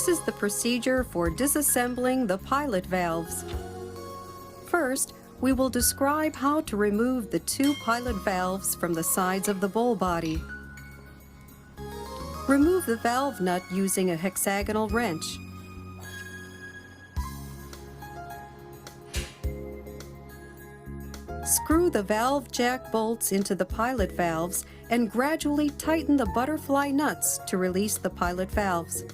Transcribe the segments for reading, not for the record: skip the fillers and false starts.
This is the procedure for disassembling the pilot valves. First, we will describe how to remove the two pilot valves from the sides of the bowl body. Remove the valve nut using a hexagonal wrench. Screw the valve jack bolts into the pilot valves and gradually tighten the butterfly nuts to release the pilot valves.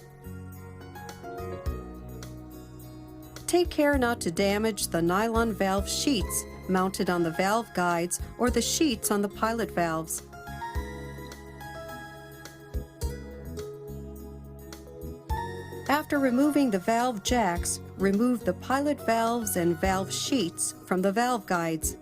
Take care not to damage the nylon valve sheets mounted on the valve guides or the sheets on the pilot valves. After removing the valve jacks, remove the pilot valves and valve sheets from the valve guides.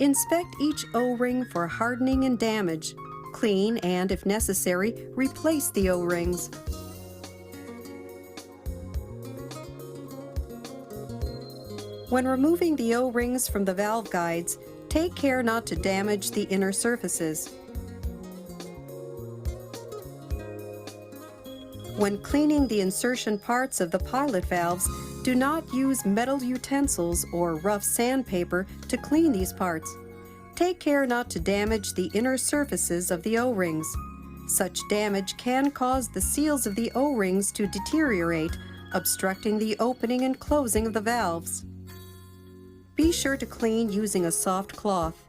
Inspect each O-ring for hardening and damage. Clean and, if necessary, replace the O-rings. When removing the O-rings from the valve guides, take care not to damage the inner surfaces. When cleaning the insertion parts of the pilot valves, do not use metal utensils or rough sandpaper to clean these parts. Take care not to damage the inner surfaces of the O-rings. Such damage can cause the seals of the O-rings to deteriorate, obstructing the opening and closing of the valves. Be sure to clean using a soft cloth.